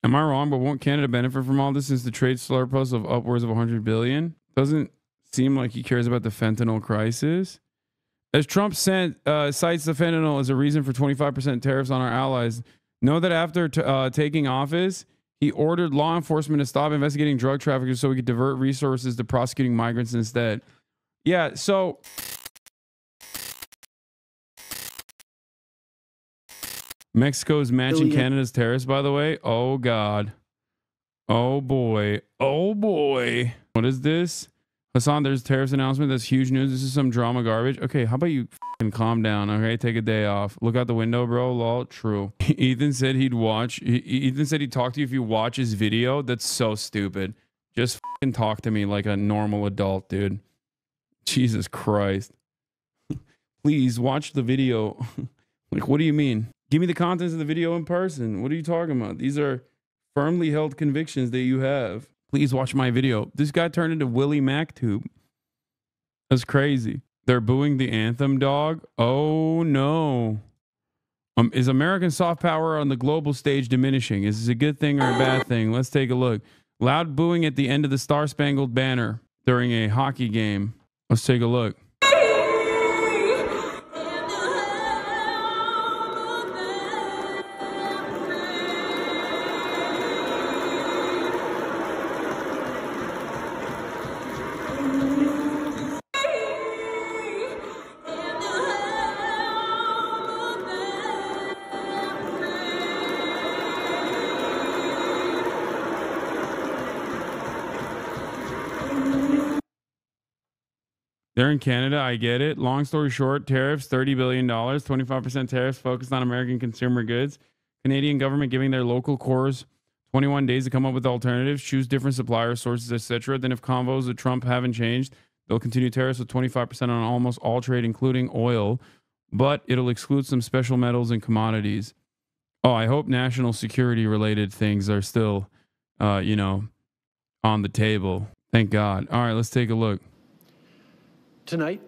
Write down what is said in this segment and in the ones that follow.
Am I wrong? But won't Canada benefit from all this since the trade surplus of upwards of 100 billion? Doesn't seem like he cares about the fentanyl crisis. As Trump cites the fentanyl as a reason for 25% tariffs on our allies, know that after taking office, he ordered law enforcement to stop investigating drug traffickers so we could divert resources to prosecuting migrants instead. Yeah, so Mexico's matching Canada's tariffs, by the way. Oh, God. Oh, boy. Oh, boy. What is this? Hasan, there's tariffs announcement. That's huge news. This is some drama garbage. Okay, how about you calm down, okay? Take a day off. Look out the window, bro. Lol. True. Ethan said he'd watch. Ethan said he'd talk to you if you watch his video. That's so stupid. Just talk to me like a normal adult, dude. Jesus Christ. Please watch the video. Like, what do you mean? Give me the contents of the video in person. What are you talking about? These are firmly held convictions that you have. Please watch my video. This guy turned into Willie MacTube. That's crazy. They're booing the anthem, dog. Oh, no. Is American soft power on the global stage diminishing? Is this a good thing or a bad thing? Let's take a look. Loud booing at the end of the Star-Spangled Banner during a hockey game. Let's take a look. They're in Canada. I get it. Long story short, tariffs, $30 billion, 25% tariffs focused on American consumer goods. Canadian government giving their local cores 21 days to come up with alternatives, choose different suppliers, sources, etc. Then if convos with Trump haven't changed, they'll continue tariffs with 25% on almost all trade, including oil, but it'll exclude some special metals and commodities. Oh, I hope national security related things are still, on the table. Thank God. All right, let's take a look. Tonight,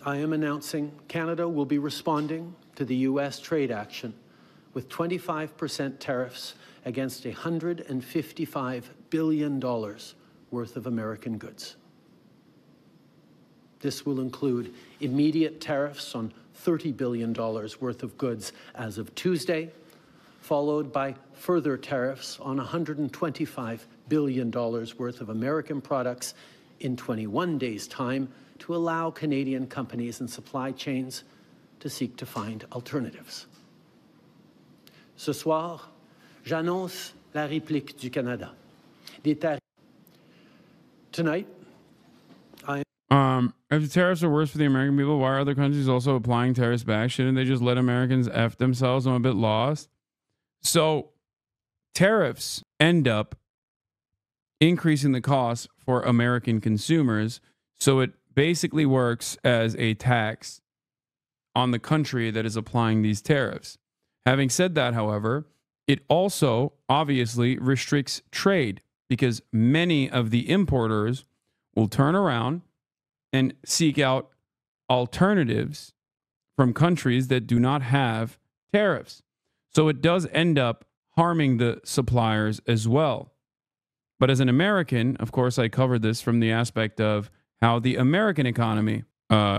I am announcing Canada will be responding to the U.S. trade action with 25% tariffs against $155 billion worth of American goods. This will include immediate tariffs on $30 billion worth of goods as of Tuesday, followed by further tariffs on $125 billion worth of American products in 21 days' time to allow Canadian companies and supply chains to seek to find alternatives. Ce soir, j'annonce la réplique du Canada. Tonight, if the tariffs are worse for the American people, why are other countries also applying tariffs back? Shouldn't they just let Americans F themselves? I'm a bit lost. So tariffs end up increasing the cost for American consumers. So it basically works as a tax on the country that is applying these tariffs. Having said that, however, it also obviously restricts trade because many of the importers will turn around and seek out alternatives from countries that do not have tariffs. So it does end up harming the suppliers as well. But as an American, of course, I covered this from the aspect of how the American economy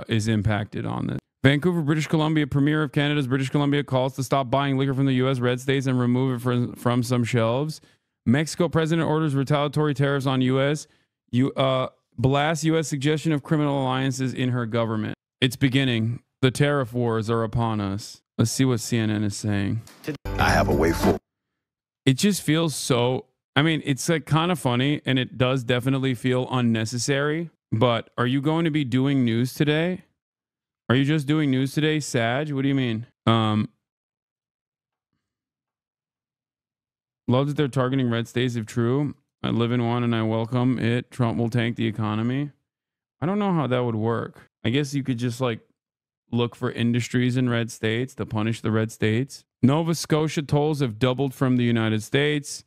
is impacted on this. Vancouver, British Columbia, Premier of Canada's British Columbia calls to stop buying liquor from the U.S. red states and remove it from some shelves. Mexico president orders retaliatory tariffs on U.S. Blasts U.S. suggestion of criminal alliances in her government. It's beginning. The tariff wars are upon us. Let's see what CNN is saying. I have a way forward. It just feels so... I mean, it's like kind of funny, and it does definitely feel unnecessary. But are you going to be doing news today? Are you just doing news today, Sag? What do you mean? Love that they're targeting red states if true. I live in one and I welcome it. Trump will tank the economy. I don't know how that would work. I guess you could just like look for industries in red states to punish the red states. Nova Scotia tolls have doubled from the United States.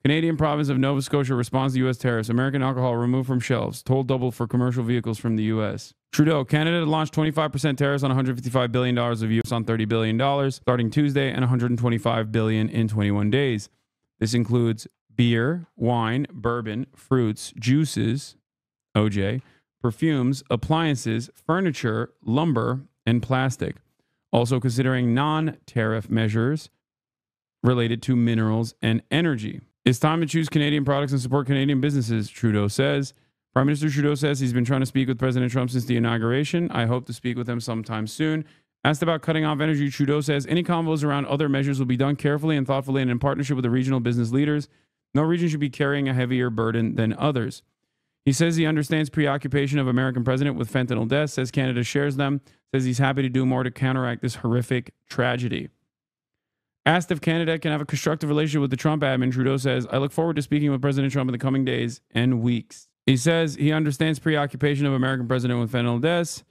Canadian province of Nova Scotia responds to U.S. tariffs. American alcohol removed from shelves. Toll doubled for commercial vehicles from the U.S. Trudeau, Canada launched 25% tariffs on $155 billion of U.S. on $30 billion starting Tuesday and $125 billion in 21 days. This includes beer, wine, bourbon, fruits, juices, OJ, perfumes, appliances, furniture, lumber, and plastic. Also considering non-tariff measures related to minerals and energy. It's time to choose Canadian products and support Canadian businesses, Trudeau says. Prime Minister Trudeau says he's been trying to speak with President Trump since the inauguration. I hope to speak with him sometime soon. Asked about cutting off energy, Trudeau says any convos around other measures will be done carefully and thoughtfully and in partnership with the regional business leaders. No region should be carrying a heavier burden than others. He says he understands preoccupation of American president with fentanyl deaths, says Canada shares them, says he's happy to do more to counteract this horrific tragedy. Asked if Canada can have a constructive relationship with the Trump admin, Trudeau says, I look forward to speaking with President Trump in the coming days and weeks. He says he understands preoccupation of American president with fentanyl deaths.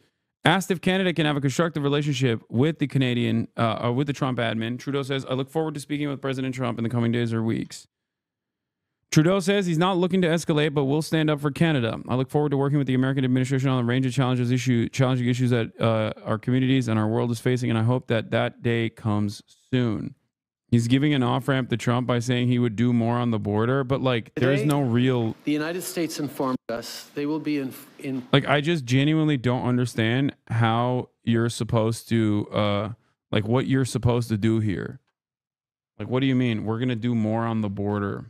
Asked if Canada can have a constructive relationship with the with the Trump admin, Trudeau says, I look forward to speaking with President Trump in the coming days or weeks. Trudeau says he's not looking to escalate, but will stand up for Canada. I look forward to working with the American administration on a range of challenging issues that our communities and our world is facing, and I hope that that day comes soon. He's giving an off-ramp to Trump by saying he would do more on the border, but like there's no real... The United States informed us they will be in... Like, I just genuinely don't understand how you're supposed to, like what you're supposed to do here. Like, what do you mean? We're going to do more on the border.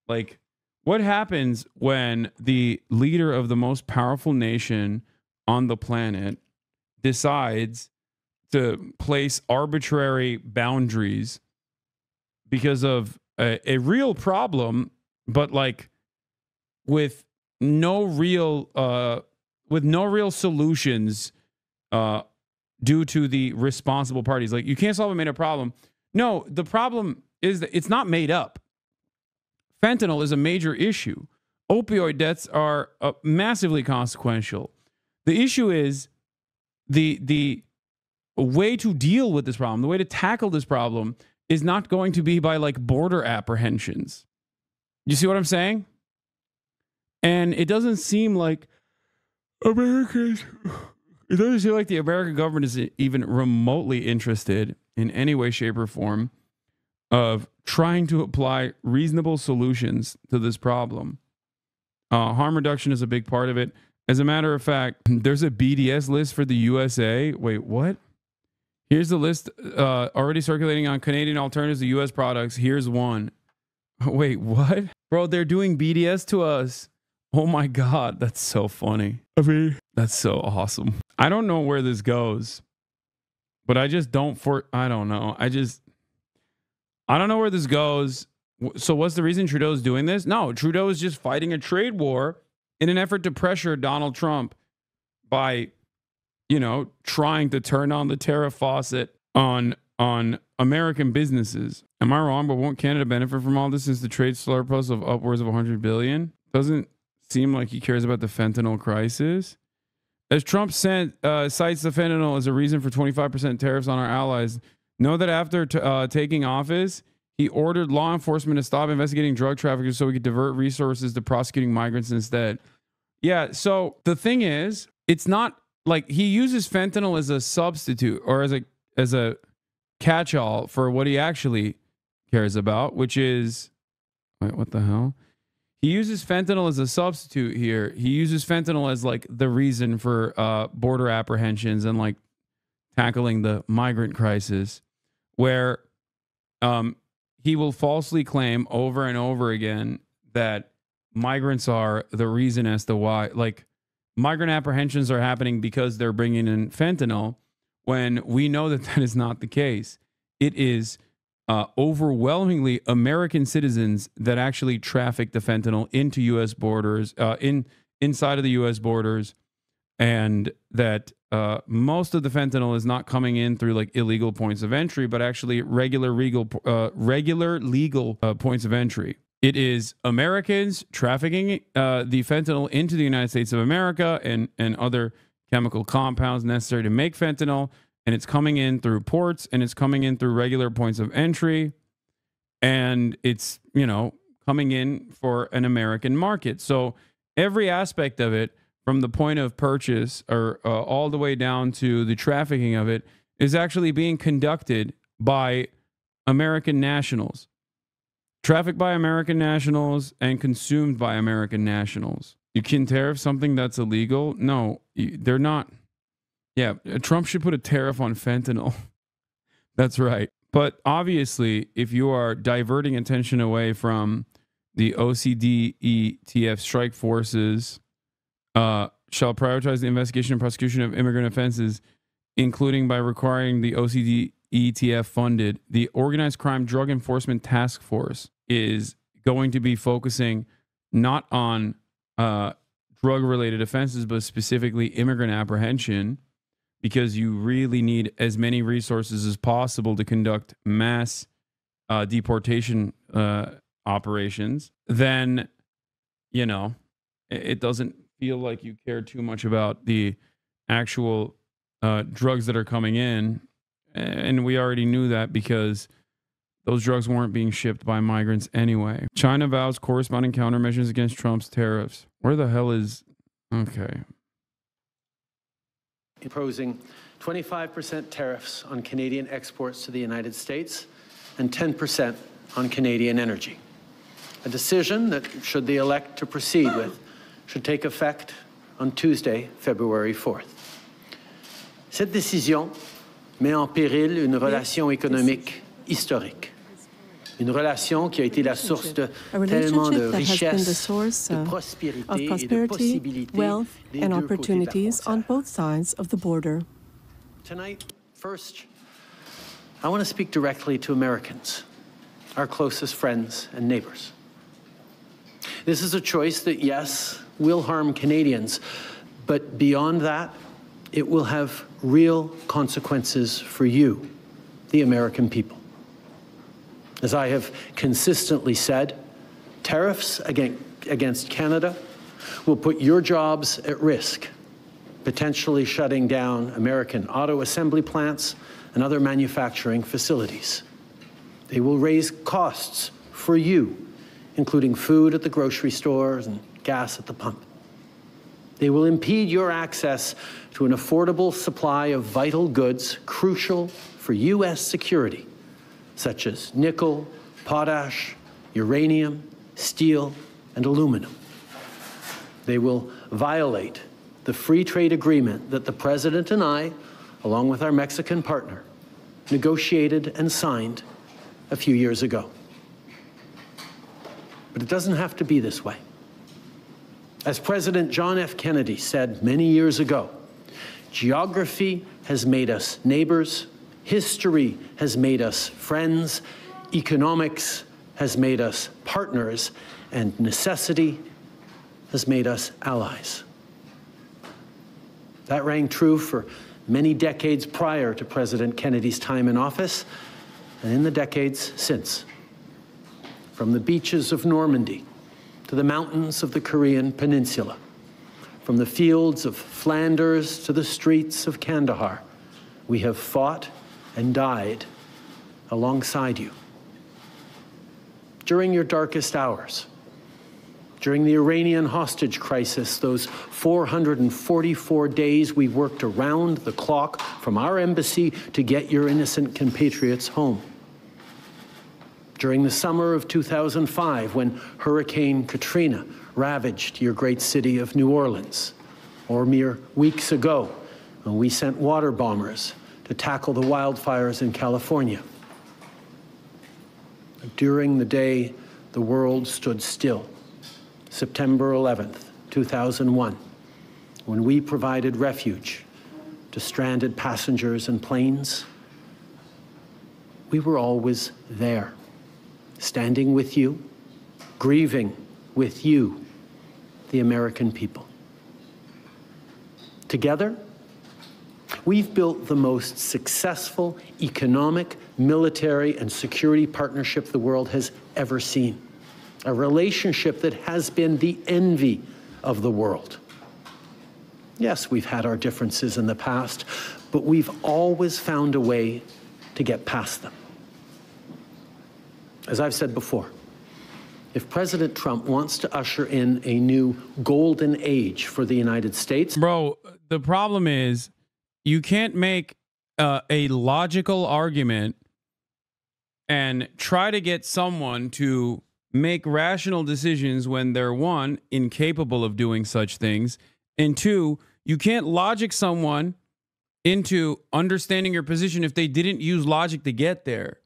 Like, what happens when the leader of the most powerful nation on the planet decides to place arbitrary boundaries because of a real problem, but like with no real solutions due to the responsible parties? Like, you can't solve a made up problem. No, the problem is that it's not made up. Fentanyl is a major issue. Opioid deaths are massively consequential. The issue is the way to deal with this problem, the way to tackle this problem is not going to be by like border apprehensions. You see what I'm saying? And it doesn't seem like the American government is even remotely interested in any way, shape, or form of trying to apply reasonable solutions to this problem. Harm reduction is a big part of it. As a matter of fact, there's a BDS list for the USA. Wait, what? Here's the list already circulating on Canadian alternatives to U.S. products. Here's one. Wait, what? Bro, they're doing BDS to us. Oh my God, that's so funny. I mean, that's so awesome. I don't know where this goes, but I just don't I don't know. I don't know where this goes. So what's the reason Trudeau's doing this? No, Trudeau is just fighting a trade war in an effort to pressure Donald Trump by, trying to turn on the tariff faucet on American businesses. Am I wrong? But won't Canada benefit from all this since the trade surplus of upwards of $100 billion? Doesn't seem like he cares about the fentanyl crisis. As Trump cites the fentanyl as a reason for 25% tariffs on our allies, know that after taking office, he ordered law enforcement to stop investigating drug traffickers so we could divert resources to prosecuting migrants instead. Yeah, so the thing is, it's not like he uses fentanyl as a substitute or as a catch-all for what he actually cares about, which is... Wait, what the hell? He uses fentanyl as a substitute here. He uses fentanyl as like the reason for border apprehensions and like tackling the migrant crisis, where he will falsely claim over and over again that migrants are the reason as to why, like, migrant apprehensions are happening because they're bringing in fentanyl, when we know that that is not the case. It is overwhelmingly American citizens that actually traffic the fentanyl into U.S. borders, inside of the U.S. borders, and that most of the fentanyl is not coming in through like illegal points of entry, but actually regular legal points of entry. It is Americans trafficking the fentanyl into the United States of America and other chemical compounds necessary to make fentanyl. And it's coming in through ports, and it's coming in through regular points of entry. And it's, coming in for an American market. So every aspect of it, from the point of purchase or all the way down to the trafficking of it, is actually being conducted by American nationals. trafficked by American nationals and consumed by American nationals. You can tariff something that's illegal? No, they're not. Yeah, Trump should put a tariff on fentanyl. That's right. But obviously, if you are diverting attention away from the OCDETF strike forces, shall prioritize the investigation and prosecution of immigrant offenses, including by requiring the OCDETF funded, the Organized Crime Drug Enforcement Task Force is going to be focusing not on drug-related offenses, but specifically immigrant apprehension, because you really need as many resources as possible to conduct mass deportation operations. Then, you know, it doesn't feel like you care too much about the actual drugs that are coming in. And we already knew that because those drugs weren't being shipped by migrants anyway. China vows corresponding countermeasures against Trump's tariffs. Where the hell is... Okay. Imposing 25% tariffs on Canadian exports to the United States and 10% on Canadian energy. A decision that, should they elect to proceed with, should take effect on Tuesday, February 4th. Cette décision met en péril une relation économique historique. Une relation qui a été la source de tellement de richesses, de prospérité et de possibilités, wealth and opportunities on both sides of the border. Tonight, first, I want to speak directly to Americans, our closest friends and neighbors. This is a choice that, yes, will harm Canadians, but beyond that, it will have real consequences for you, the American people. As I have consistently said, tariffs against Canada will put your jobs at risk, potentially shutting down American auto assembly plants and other manufacturing facilities. They will raise costs for you, including food at the grocery stores and gas at the pump. They will impede your access to an affordable supply of vital goods crucial for U.S. security, such as nickel, potash, uranium, steel, and aluminum. They will violate the free trade agreement that the President and I, along with our Mexican partner, negotiated and signed a few years ago. But it doesn't have to be this way. As President John F. Kennedy said many years ago, geography has made us neighbors, history has made us friends, economics has made us partners, and necessity has made us allies. That rang true for many decades prior to President Kennedy's time in office, and in the decades since. From the beaches of Normandy to the mountains of the Korean Peninsula, from the fields of Flanders to the streets of Kandahar, we have fought and died alongside you. During your darkest hours, during the Iranian hostage crisis, those 444 days we worked around the clock from our embassy to get your innocent compatriots home. During the summer of 2005, when Hurricane Katrina ravaged your great city of New Orleans, or mere weeks ago, when we sent water bombers to tackle the wildfires in California. During the day the world stood still, September 11th, 2001, when we provided refuge to stranded passengers and planes, we were always there, standing with you, grieving with you, the American people. Together, we've built the most successful economic, military, and security partnership the world has ever seen. A relationship that has been the envy of the world. Yes, we've had our differences in the past, but we've always found a way to get past them. As I've said before, if President Trump wants to usher in a new golden age for the United States... Bro, the problem is you can't make a logical argument and try to get someone to make rational decisions when they're, one, incapable of doing such things, and two, you can't logic someone into understanding your position if they didn't use logic to get there.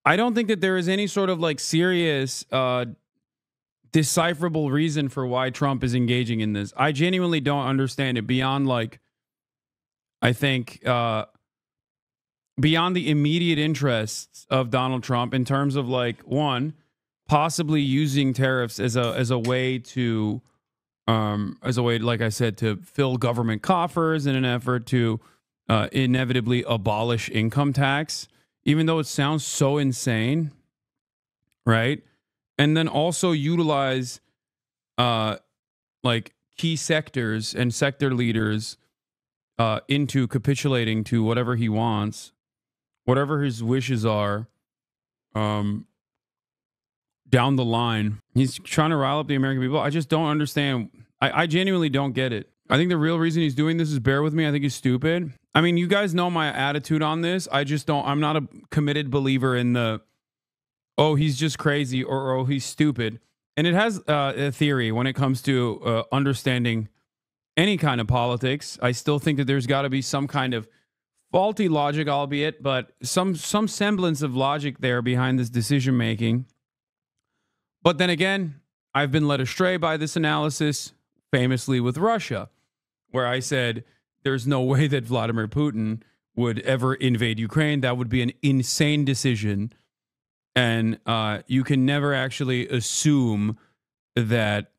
I don't think that there is any sort of like serious decipherable reason for why Trump is engaging in this. I genuinely don't understand it beyond like, I think, beyond the immediate interests of Donald Trump in terms of like, one, possibly using tariffs as a way to, like I said, to fill government coffers in an effort to inevitably abolish income tax, even though it sounds so insane, right? And then also utilize like key sectors and sector leaders into capitulating to whatever he wants, whatever his wishes are, down the line. He's trying to rile up the American people. I just don't understand. I genuinely don't get it. I think the real reason he's doing this is, bear with me, I think he's stupid. I mean, you guys know my attitude on this. I'm not a committed believer in the, oh, he's just crazy, or oh, he's stupid. And it has a theory when it comes to understanding any kind of politics. I still think that there's got to be some kind of faulty logic, albeit, but some semblance of logic there behind this decision making. But then again, I've been led astray by this analysis, famously with Russia, where I said there's no way that Vladimir Putin would ever invade Ukraine. That would be an insane decision. And you can never actually assume that,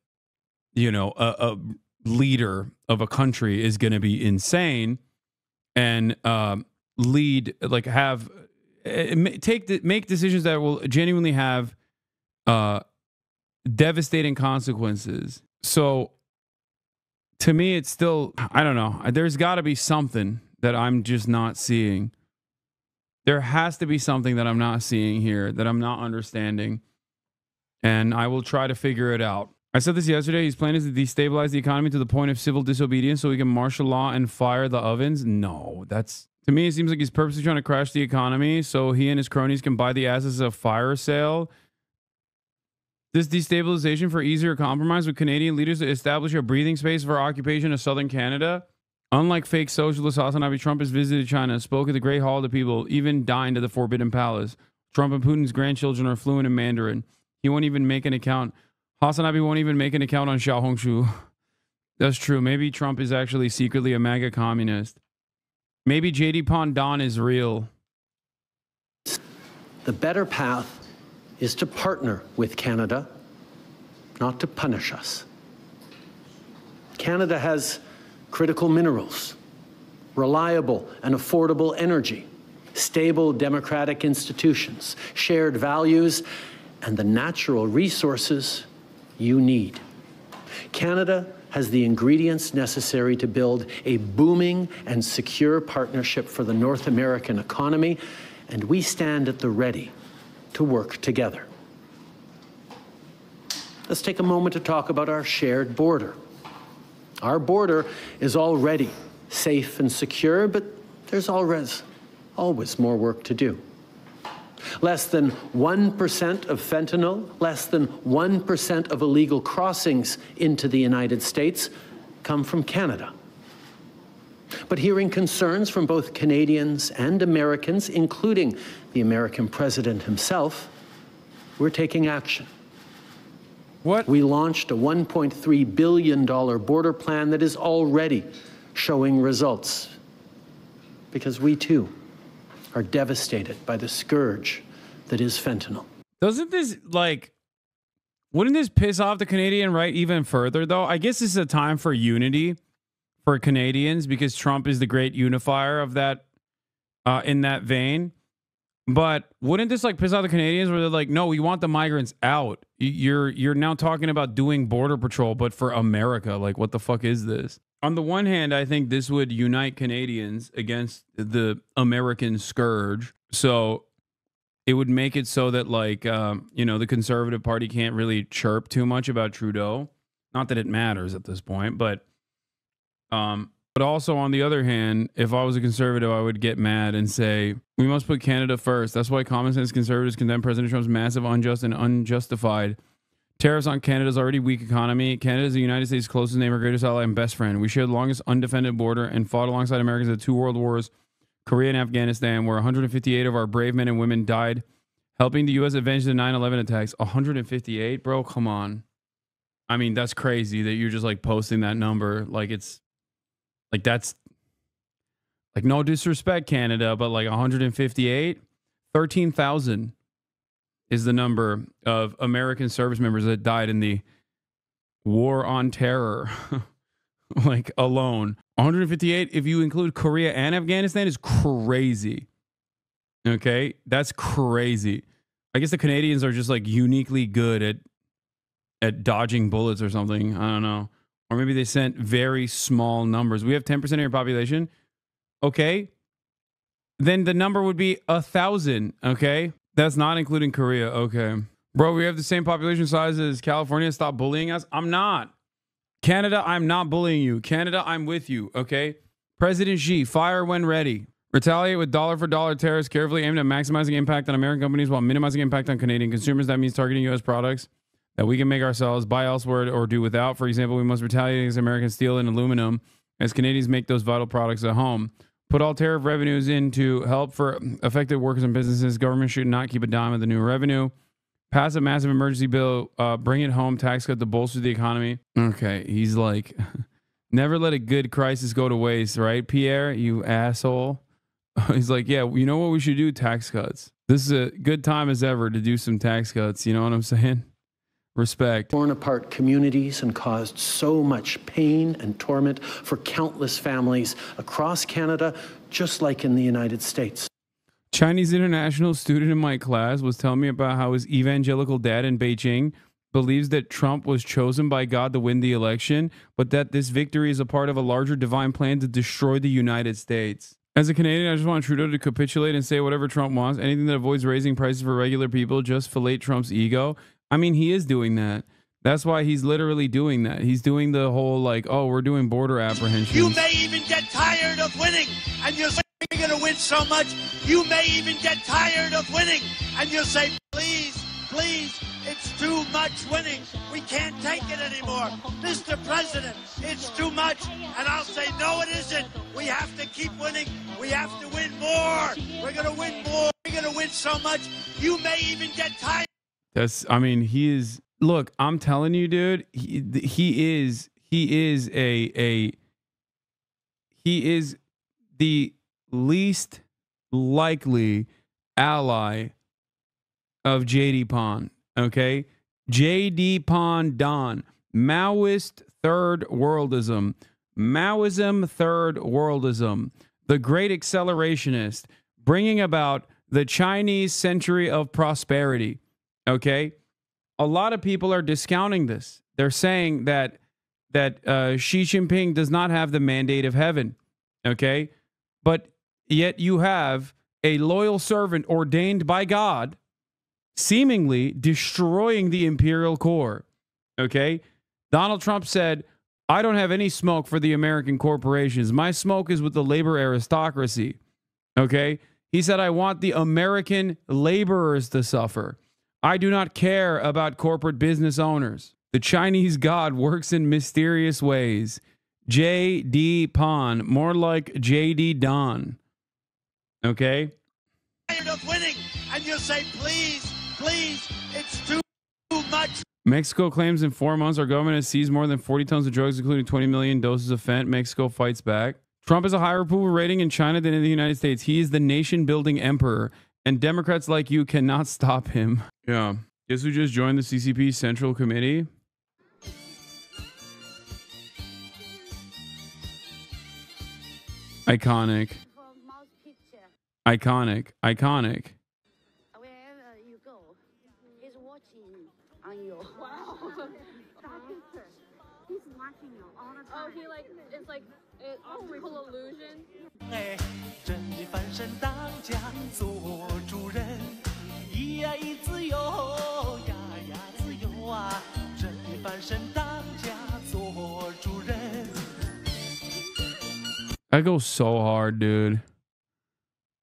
you know, a leader of a country is going to be insane and make decisions that will genuinely have devastating consequences. So to me, it's still, I don't know. There's got to be something that I'm just not seeing. There has to be something that I'm not seeing here, that I'm not understanding. And I will try to figure it out. I said this yesterday. His plan is to destabilize the economy to the point of civil disobedience so he can martial law and fire the ovens. No, that's, to me, it seems like he's purposely trying to crash the economy so he and his cronies can buy the asses of a fire sale. This destabilization for easier compromise with Canadian leaders to establish a breathing space for occupation of southern Canada. Unlike fake socialist HasanAbi, Trump has visited China, spoke at the Great Hall of the People, even dined at the Forbidden Palace. Trump and Putin's grandchildren are fluent in Mandarin. He won't even make an account. HasanAbi won't even make an account on Xiaohongshu. That's true. Maybe Trump is actually secretly a MAGA communist. Maybe JD Pondon is real. The better path is to partner with Canada, not to punish us. Canada has critical minerals, reliable and affordable energy, stable democratic institutions, shared values, and the natural resources you need. Canada has the ingredients necessary to build a booming and secure partnership for the North American economy, and we stand at the ready to work together. Let's take a moment to talk about our shared border. Our border is already safe and secure, but there's always more work to do. Less than 1% of fentanyl, less than 1% of illegal crossings into the United States come from Canada. But hearing concerns from both Canadians and Americans, including the American president himself, we're taking action. What? We launched a $1.3 billion border plan that is already showing results, because we too are devastated by the scourge that is fentanyl. Doesn't this, like, wouldn't this piss off the Canadian right even further, though? I guess this is a time for unity for Canadians because Trump is the great unifier of that, in that vein. But wouldn't this like piss off the Canadians where they're like, no, we want the migrants out. You're now talking about doing border patrol, but for America. Like, what the fuck is this? On the one hand, I think this would unite Canadians against the American scourge. So it would make it so that, like, the Conservative Party can't really chirp too much about Trudeau. Not that it matters at this point, but But also, on the other hand, if I was a conservative, I would get mad and say, we must put Canada first. That's why common sense conservatives condemn President Trump's massive, unjust, and unjustified tariffs on Canada's already weak economy. Canada is the United States' closest neighbor, greatest ally, and best friend. We share the longest undefended border and fought alongside Americans at 2 world wars, Korea and Afghanistan, where 158 of our brave men and women died, helping the U.S. avenge the 9/11 attacks. 158, bro? Come on. I mean, that's crazy that you're just like posting that number. Like, it's like, that's like, no disrespect, Canada, but like 158, 13,000 is the number of American service members that died in the war on terror, like alone. 158, if you include Korea and Afghanistan, is crazy. Okay, that's crazy. I guess the Canadians are just like uniquely good at dodging bullets or something. I don't know. Or maybe they sent very small numbers. We have 10% of your population. Okay. Then the number would be 1,000. Okay. That's not including Korea. Okay. Bro, we have the same population size as California. Stop bullying us. I'm not. Canada, I'm not bullying you. Canada, I'm with you. Okay. President Xi, fire when ready. Retaliate with dollar for dollar tariffs carefully aimed at maximizing impact on American companies while minimizing impact on Canadian consumers. That means targeting U.S. products that we can make ourselves, buy elsewhere, or do without. For example, we must retaliate against American steel and aluminum as Canadians make those vital products at home. Put all tariff revenues in to help for affected workers and businesses. Government should not keep a dime of the new revenue. Pass a massive emergency bill. Bring it home. Tax cut to bolster the economy. Okay, he's like, never let a good crisis go to waste, right, Pierre? You asshole. He's like, yeah, you know what we should do? Tax cuts. This is a good time as ever to do some tax cuts. You know what I'm saying? Respect. Torn apart communities and caused so much pain and torment for countless families across Canada, just like in the United States. Chinese international student in my class was telling me about how his evangelical dad in Beijing believes that Trump was chosen by God to win the election, but that this victory is a part of a larger divine plan to destroy the United States. As a Canadian, I just want Trudeau to capitulate and say whatever Trump wants. Anything that avoids raising prices for regular people, just fillet Trump's ego. I mean, he is doing that. That's why he's literally doing that. He's doing the whole like, oh, we're doing border apprehension. You may even get tired of winning, and you'll say you're going to win so much. You may even get tired of winning, and you'll say, please, please, it's too much winning. We can't take it anymore. Mr. President, it's too much. And I'll say, no, it isn't. We have to keep winning. We have to win more. We're going to win more. We're going to win so much. You may even get tired. That's, I mean, he is, look, I'm telling you, dude, he is the least likely ally of JD Pon. Okay. JD Pon Don, Maoist third worldism, Maoism third worldism, the great accelerationist, bringing about the Chinese century of prosperity. Okay, a lot of people are discounting this. They're saying that Xi Jinping does not have the mandate of heaven. Okay, but yet you have a loyal servant ordained by God, seemingly destroying the imperial core. Okay, Donald Trump said, "I don't have any smoke for the American corporations. My smoke is with the labor aristocracy." Okay, he said, "I want the American laborers to suffer. I do not care about corporate business owners. The Chinese God works in mysterious ways." J.D. Pon, more like J.D. Don. Okay? Tired of winning, and you'll say, please, please, it's too much. Mexico claims in 4 months our government has seized more than 40 tons of drugs, including 20 million doses of fent. Mexico fights back. Trump has a higher approval rating in China than in the United States. He is the nation-building emperor, and Democrats like you cannot stop him. Yeah. Guess who just joined the CCP Central Committee? Iconic. Iconic. Iconic. Wherever you go, he's watching on you. Wow. He's watching you all the time. Oh, he like, it's like an optical illusion. 朕翻身当家做主人，咿呀咿自由呀呀自由啊！朕翻身当家做主人。That goes so hard, dude.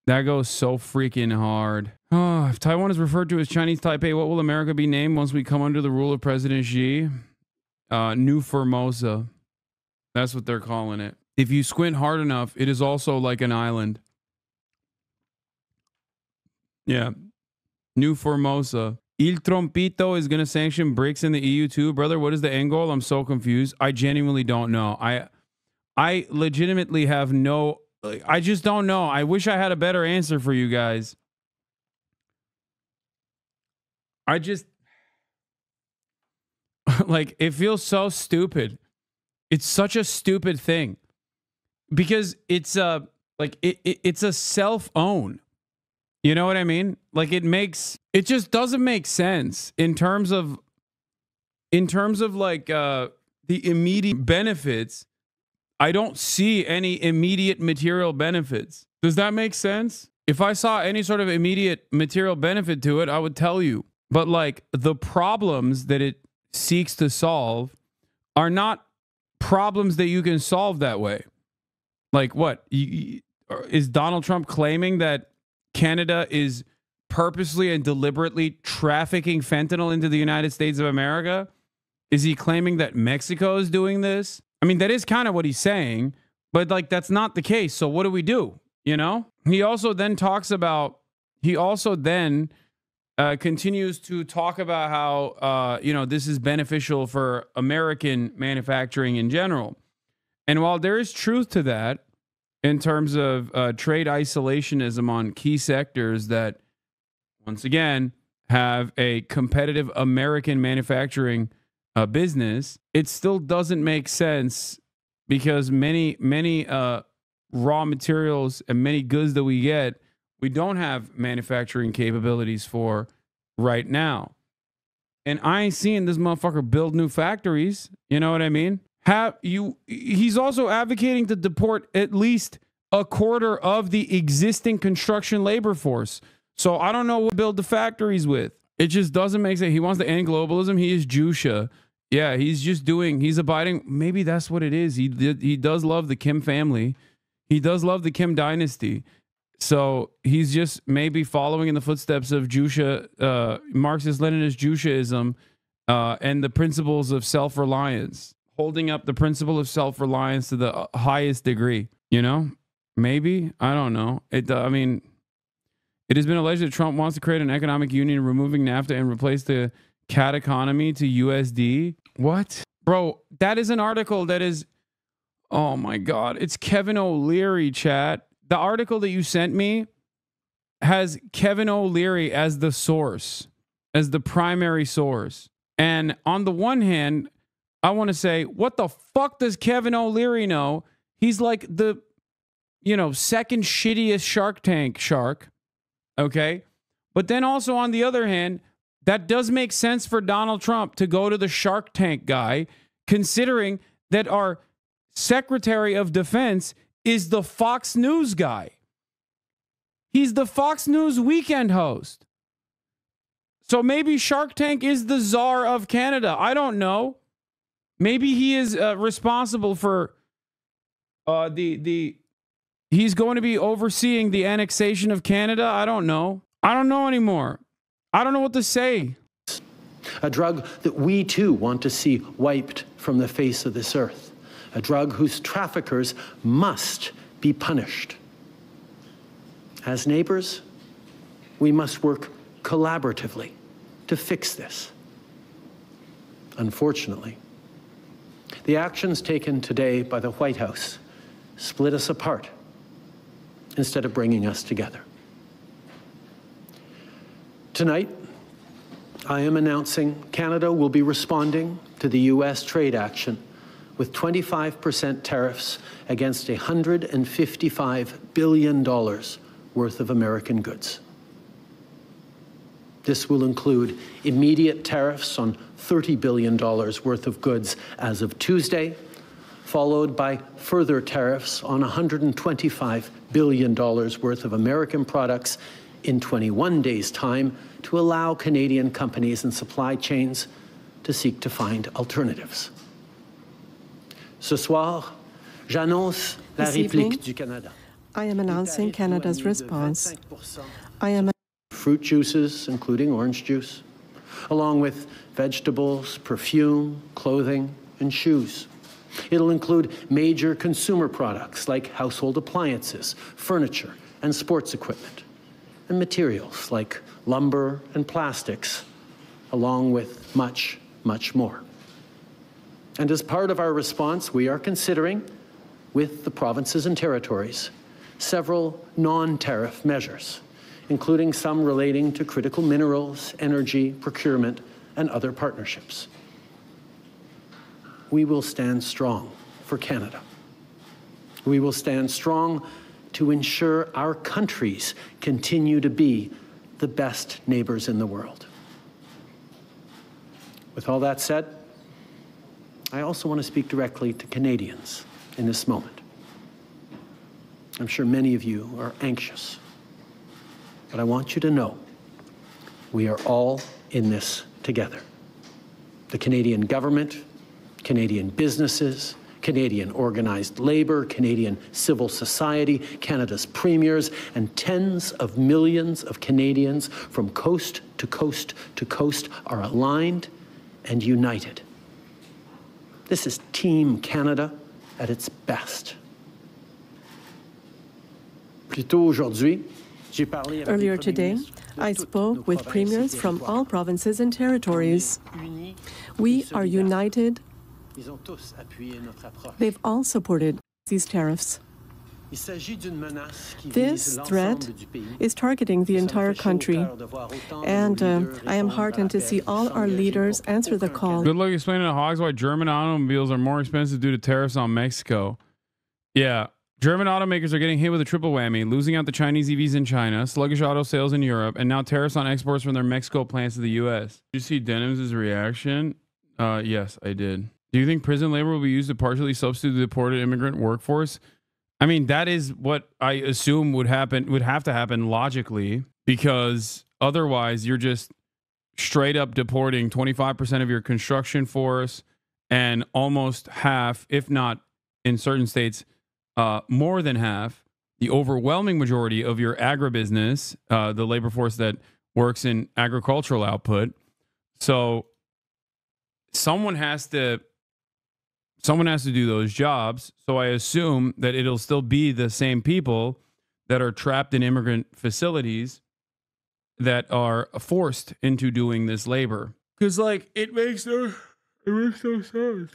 That goes so freaking hard. Oh, if Taiwan is referred to as Chinese Taipei, what will America be named once we come under the rule of President Xi? New Formosa. That's what they're calling it. If you squint hard enough, it is also like an island. Yeah. New Formosa. Il Trompito is going to sanction BRICS in the EU too. Brother, what is the end goal? I'm so confused. I genuinely don't know. I legitimately have no... I just don't know. I wish I had a better answer for you guys. I just... like, it feels so stupid. It's such a stupid thing. Because it's it's a self-own. You know what I mean? Like it just doesn't make sense in terms of like the immediate benefits. I don't see any immediate material benefits. Does that make sense? If I saw any sort of immediate material benefit to it, I would tell you. But like the problems that it seeks to solve are not problems that you can solve that way. Like what? Is Donald Trump claiming that Canada is purposely and deliberately trafficking fentanyl into the United States of America? Is he claiming that Mexico is doing this? I mean, that is kind of what he's saying, but like, that's not the case. So what do we do? You know, he also then continues to talk about how, this is beneficial for American manufacturing in general. And while there is truth to that in terms of trade isolationism on key sectors that, once again, have a competitive American manufacturing business, it still doesn't make sense because many raw materials and many goods that we get, we don't have manufacturing capabilities for right now. And I ain't seeing this motherfucker build new factories. You know what I mean? He's also advocating to deport at least a quarter of the existing construction labor force. So I don't know what to build the factories with. It just doesn't make sense. He wants to end globalism. He is Jusha. Yeah, he's abiding. Maybe that's what it is. He does love the Kim family. He does love the Kim dynasty. So he's just maybe following in the footsteps of Jusha, Marxist-Leninist Jushaism, and the principles of self-reliance, holding up the principle of self-reliance to the highest degree. You know, maybe, I don't know. It has been alleged that Trump wants to create an economic union, removing NAFTA and replace the CAD economy to USD. What? Bro, that is an article that is, oh my God, it's Kevin O'Leary, chat. The article that you sent me has Kevin O'Leary as the source, as the primary source. And on the one hand, I want to say, what the fuck does Kevin O'Leary know? He's like the, second shittiest Shark Tank shark. Okay. But then also on the other hand, that does make sense for Donald Trump to go to the Shark Tank guy, considering that our Secretary of Defense is the Fox News guy. He's the Fox News weekend host. So maybe Shark Tank is the czar of Canada. I don't know. Maybe he is responsible for he's going to be overseeing the annexation of Canada. I don't know. I don't know anymore. I don't know what to say. A drug that we too want to see wiped from the face of this earth. A drug whose traffickers must be punished. As neighbors, we must work collaboratively to fix this. Unfortunately, the actions taken today by the White House split us apart instead of bringing us together. Tonight, I am announcing Canada will be responding to the U.S. trade action with 25% tariffs against $155 billion worth of American goods. This will include immediate tariffs on $30 billion worth of goods as of Tuesday, followed by further tariffs on $125 billion worth of American products in 21 days' time to allow Canadian companies and supply chains to seek to find alternatives. Ce soir, J'annonce la This evening, réplique du Canada. I am announcing Canada's response. I am Fruit juices, including orange juice, along with vegetables, perfume, clothing, and shoes. It'll include major consumer products like household appliances, furniture, and sports equipment, and materials like lumber and plastics, along with much, much more. And as part of our response, we are considering, with the provinces and territories, several non-tariff measures, including some relating to critical minerals, energy, procurement, and other partnerships. We will stand strong for Canada. We will stand strong to ensure our countries continue to be the best neighbors in the world. With all that said, I also want to speak directly to Canadians in this moment. I'm sure many of you are anxious, but I want you to know we are all in this together. The Canadian government, Canadian businesses, Canadian organized labor, Canadian civil society, Canada's premiers, and tens of millions of Canadians from coast to coast to coast are aligned and united. This is Team Canada at its best. Earlier today, I spoke with premiers from all provinces and territories. We are united. They've all supported these tariffs. This threat is targeting the entire country, and I am heartened to see all our leaders answer the call. Good luck explaining to Hogs why German automobiles are more expensive due to tariffs on Mexico. Yeah, German automakers are getting hit with a triple whammy, losing out the Chinese EVs in China, sluggish auto sales in Europe, and now tariffs on exports from their Mexico plants to the U.S. Did you see Denham's reaction? Yes, I did. Do you think prison labor will be used to partially substitute the deported immigrant workforce? I mean, that is what I assume would have to happen logically, because otherwise you're just straight up deporting 25% of your construction force and almost half, if not in certain states, more than half, the overwhelming majority of your agribusiness, the labor force that works in agricultural output. So someone has to do those jobs. So I assume that it'll still be the same people that are trapped in immigrant facilities that are forced into doing this labor. Because, like, it makes no sense.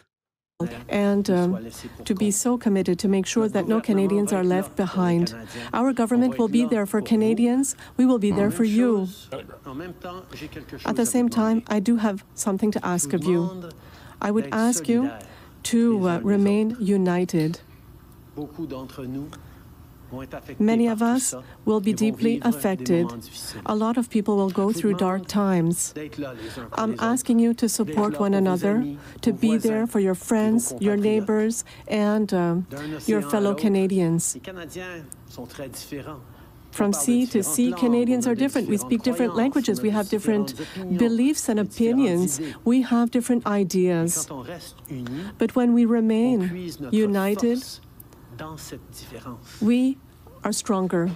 And to be so committed to make sure that no Canadians are left behind. Our government will be there for Canadians. We will be there for you. At the same time, I do have something to ask of you. I would ask you to remain united. Many of us will be deeply affected. A lot of people will go through dark times. I'm asking you to support one another, to be there for your friends, your neighbors, and your fellow Canadians. From sea to sea, Canadians are different. We speak different languages. We have different beliefs and opinions. We have different ideas. But when we remain united, we are stronger.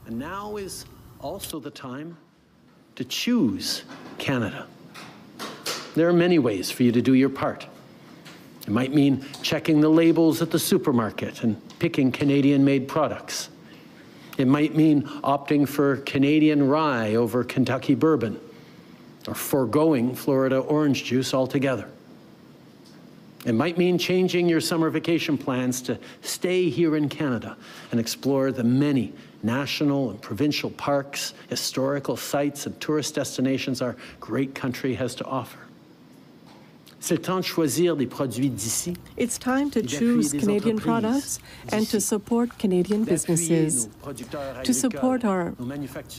And now is also the time to choose Canada. There are many ways for you to do your part. It might mean checking the labels at the supermarket and picking Canadian-made products. It might mean opting for Canadian rye over Kentucky bourbon, or foregoing Florida orange juice altogether. It might mean changing your summer vacation plans to stay here in Canada and explore the many national and provincial parks, historical sites, and tourist destinations our great country has to offer. C'est le temps de choisir des produits d'ici. It's time to choose Canadian products and to support Canadian businesses, to support our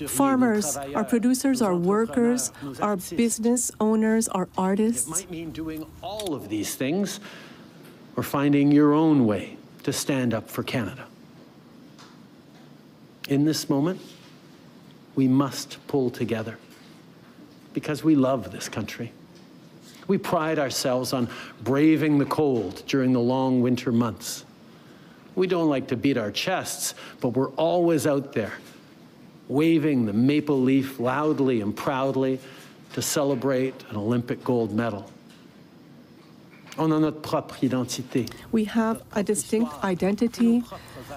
farmers, our producers, our workers, our business owners, our artists. It might mean doing all of these things or finding your own way to stand up for Canada. In this moment, we must pull together because we love this country. We pride ourselves on braving the cold during the long winter months. We don't like to beat our chests, but we're always out there, waving the maple leaf loudly and proudly to celebrate an Olympic gold medal. On a notre propre identité. We have a distinct identity.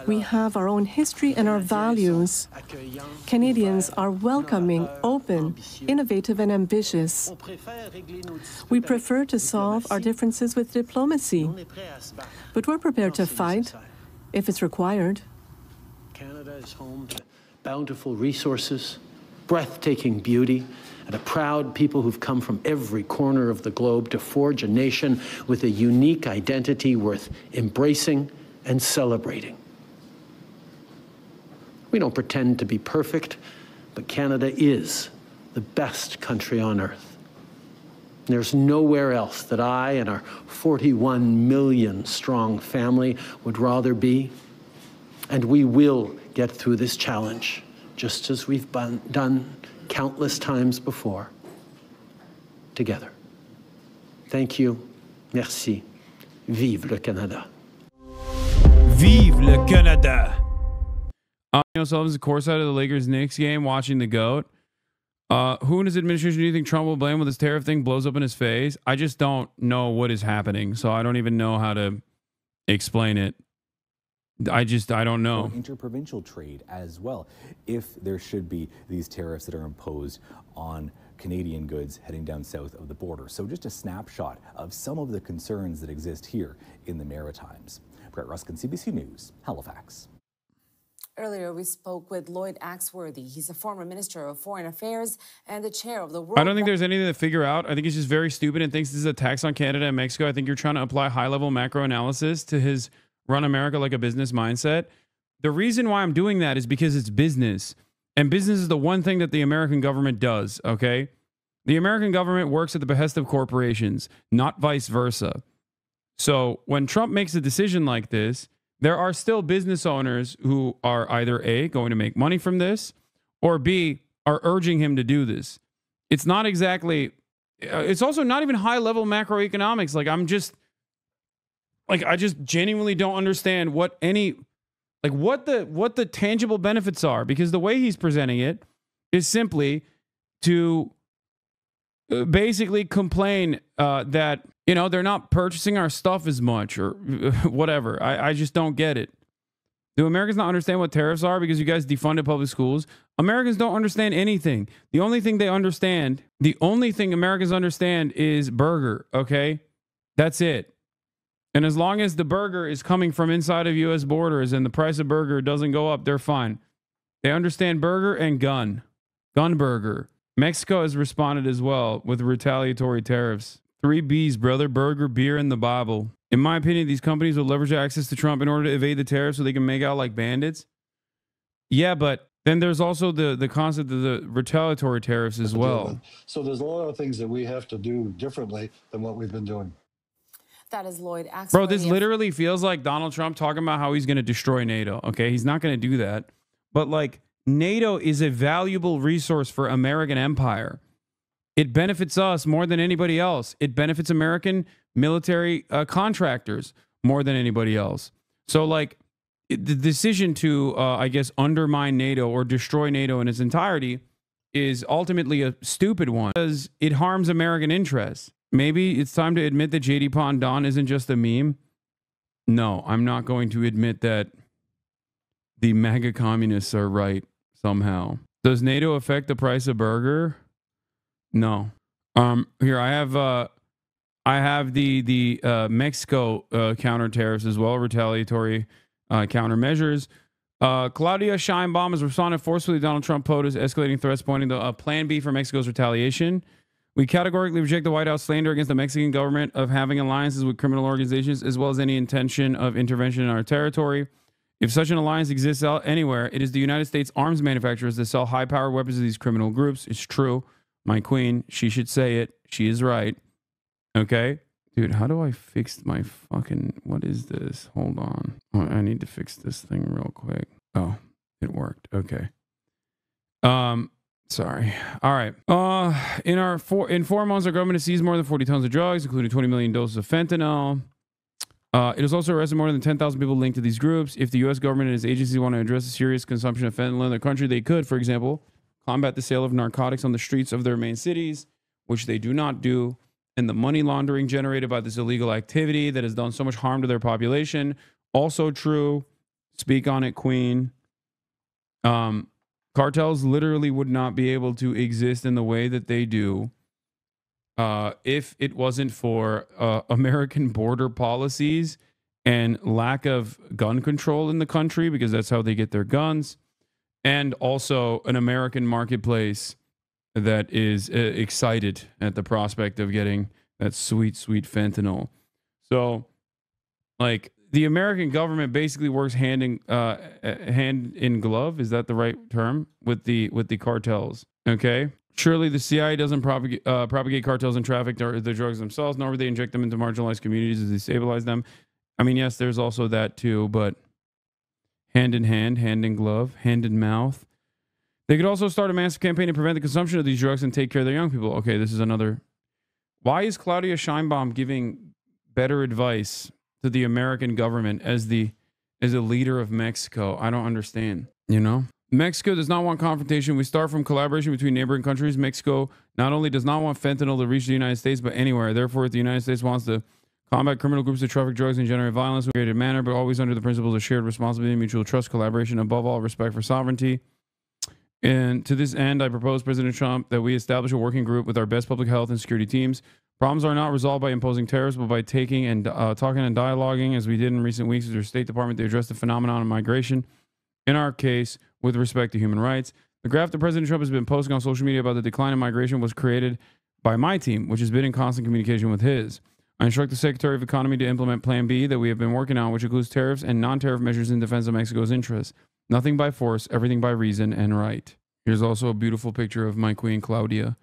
We have our own history and our values. Canadians are welcoming, open, innovative, and ambitious. We prefer to solve our differences with diplomacy, but we're prepared to fight if it's required. Canada is home to bountiful resources, breathtaking beauty, and a proud people who've come from every corner of the globe to forge a nation with a unique identity worth embracing and celebrating. We don't pretend to be perfect, but Canada is the best country on earth. There's nowhere else that I and our 41 million strong family would rather be. And we will get through this challenge, just as we've done countless times before, together. Thank you. Merci. Vive le Canada. Vive le Canada. Sullivan's the courtside of the Lakers-Knicks game watching the GOAT. Who in his administration do you think Trump will blame when this tariff thing blows up in his face? I just don't know what is happening, so I don't even know how to explain it. I don't know. Interprovincial trade as well. If there should be these tariffs that are imposed on Canadian goods heading down south of the border. So just a snapshot of some of the concerns that exist here in the Maritimes. Brett Ruskin, CBC News, Halifax. Earlier, we spoke with Lloyd Axworthy. He's a former Minister of Foreign Affairs and the chair of the World... I don't think there's anything to figure out. I think he's just very stupid and thinks this is a tax on Canada and Mexico. I think you're trying to apply high-level macro analysis to his run America like a business mindset. The reason why I'm doing that is because it's business. And business is the one thing that the American government does, okay? The American government works at the behest of corporations, not vice versa. So when Trump makes a decision like this, there are still business owners who are either A, going to make money from this, or B, are urging him to do this. It's not exactly, it's also not even high-level macroeconomics. I just genuinely don't understand what the tangible benefits are, because the way he's presenting it is simply to basically complain that, you know, they're not purchasing our stuff as much or whatever. I just don't get it. Do Americans not understand what tariffs are because you guys defunded public schools? Americans don't understand anything. The only thing Americans understand is burger, okay? That's it. And as long as the burger is coming from inside of U.S. borders and the price of burger doesn't go up, they're fine. They understand burger and gun burger. Mexico has responded as well with retaliatory tariffs. 3 B's, brother: burger, beer, and the Bible. In my opinion, these companies will leverage access to Trump in order to evade the tariffs so they can make out like bandits. Yeah, but then there's also the concept of the retaliatory tariffs as well. So there's a lot of things that we have to do differently than what we've been doing. That is Lloyd Axworthy. Bro, this literally feels like Donald Trump talking about how he's going to destroy NATO. Okay, he's not going to do that. But like, NATO is a valuable resource for American empire. It benefits us more than anybody else. It benefits American military contractors more than anybody else. So like, the decision to, I guess, undermine NATO or destroy NATO in its entirety is ultimately a stupid one because it harms American interests. Maybe it's time to admit that JD Pondon isn't just a meme. No, I'm not going to admit that the MAGA communists are right somehow. Does NATO affect the price of burger? No. Here I have the Mexico counter tariffs as well, retaliatory countermeasures. Claudia Sheinbaum has responded forcefully to Donald Trump POTUS escalating threats, pointing to Plan B for Mexico's retaliation. We categorically reject the White House slander against the Mexican government of having alliances with criminal organizations, as well as any intention of intervention in our territory. If such an alliance exists anywhere, it is the United States arms manufacturers that sell high-powered weapons to these criminal groups. It's true. My queen, she should say it. She is right. Okay? Dude, how do I fix my fucking... What is this? Hold on. Oh, I need to fix this thing real quick. Oh, it worked. Okay. Sorry. All right. In 4 months, our government has seized more than 40 tons of drugs, including 20 million doses of fentanyl. It has also arrested more than 10,000 people linked to these groups. If the U.S. government and its agencies want to address the serious consumption of fentanyl in the country, they could, for example, combat the sale of narcotics on the streets of their main cities, which they do not do, and the money laundering generated by this illegal activity that has done so much harm to their population. Also true. Speak on it, Queen. Cartels literally would not be able to exist in the way that they do if it wasn't for American border policies and lack of gun control in the country, because that's how they get their guns, and also an American marketplace that is excited at the prospect of getting that sweet, sweet fentanyl. So, like, the American government basically works hand in glove. Is that the right term? With the cartels. Okay. Surely the CIA doesn't propagate cartels and traffic the drugs themselves, nor would they inject them into marginalized communities as they destabilize them. I mean, yes, there's also that too, but hand in hand, hand in glove, hand in mouth. They could also start a massive campaign to prevent the consumption of these drugs and take care of their young people. Okay, this is another. Why is Claudia Sheinbaum giving better advice to the American government as a leader of Mexico? I don't understand, you know? Mexico does not want confrontation. We start from collaboration between neighboring countries. Mexico not only does not want fentanyl to reach the United States, but anywhere. Therefore, if the United States wants to combat criminal groups that traffic drugs and generate violence in a creative manner, but always under the principles of shared responsibility, mutual trust, collaboration, above all, respect for sovereignty. And to this end, I propose, President Trump, that we establish a working group with our best public health and security teams. Problems are not resolved by imposing tariffs, but by taking and talking and dialoguing, as we did in recent weeks with our State Department to address the phenomenon of migration. In our case, with respect to human rights. The graph that President Trump has been posting on social media about the decline in migration was created by my team, which has been in constant communication with his. I instruct the Secretary of Economy to implement Plan B that we have been working on, which includes tariffs and non-tariff measures in defense of Mexico's interests. Nothing by force, everything by reason and right. Here's also a beautiful picture of my queen, Claudia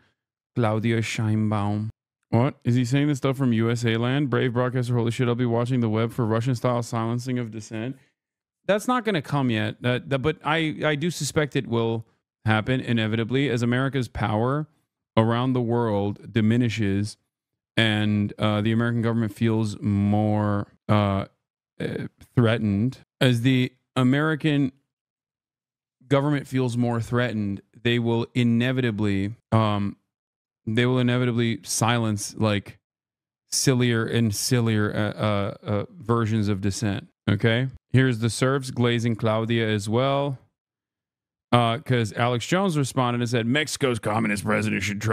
Sheinbaum. What? Is he saying this stuff from USA land? Brave broadcaster, holy shit, I'll be watching the web for Russian-style silencing of dissent. That's not going to come yet, but I do suspect it will happen inevitably as America's power around the world diminishes and the American government feels more threatened. As the American government feels more threatened, they will inevitably silence like sillier and sillier versions of dissent. Okay, here's the serfs glazing Claudia as well, because Alex Jones responded and said Mexico's communist president should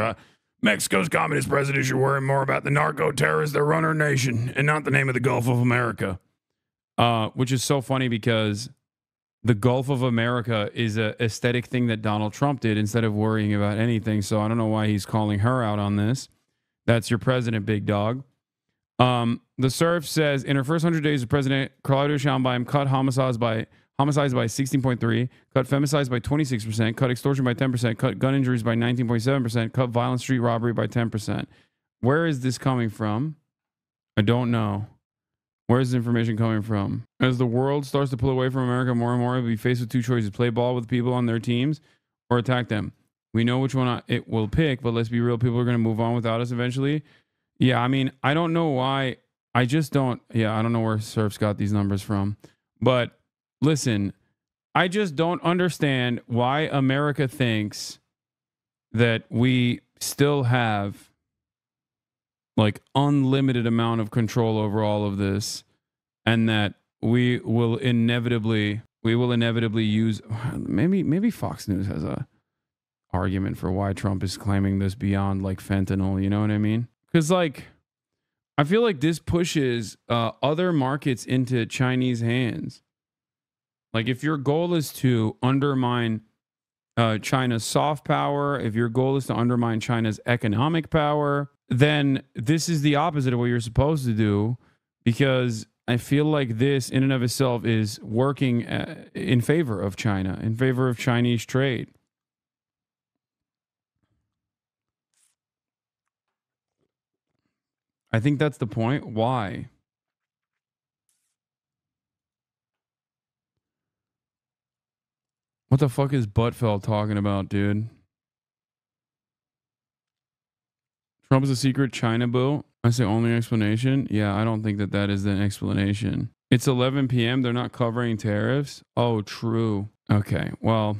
worry more about the narco terrorists that run our nation and not the name of the Gulf of America, which is so funny because the Gulf of America is an aesthetic thing that Donald Trump did instead of worrying about anything. So I don't know why he's calling her out on this. That's your president, big dog. The Surf says in her first 100 days, the President Claudia Sheinbaum cut homicides by 16.3%, cut femicides by 26%, cut extortion by 10%, cut gun injuries by 19.7%, cut violent street robbery by 10%. Where is this coming from? I don't know. Where is this information coming from? As the world starts to pull away from America more and more, we'll be faced with two choices: play ball with people on their teams or attack them. We know which one it will pick, but let's be real, people are going to move on without us eventually. Yeah, I mean, I don't know why. I don't know where Surf's got these numbers from. But listen, I just don't understand why America thinks that we still have like unlimited amount of control over all of this, and that we will inevitably use, maybe Fox News has a argument for why Trump is claiming this beyond like fentanyl, you know what I mean? Because like I feel like this pushes other markets into Chinese hands. Like if your goal is to undermine China's soft power, if your goal is to undermine China's economic power, then this is the opposite of what you're supposed to do, because I feel like this in and of itself is working in favor of China, in favor of Chinese trade. I think that's the point. Why? What the fuck is Buttfeld talking about, dude? Trump's a secret China boo. That's the only explanation. Yeah, I don't think that that is the explanation. It's 11 p.m. They're not covering tariffs. Oh, true. Okay, well...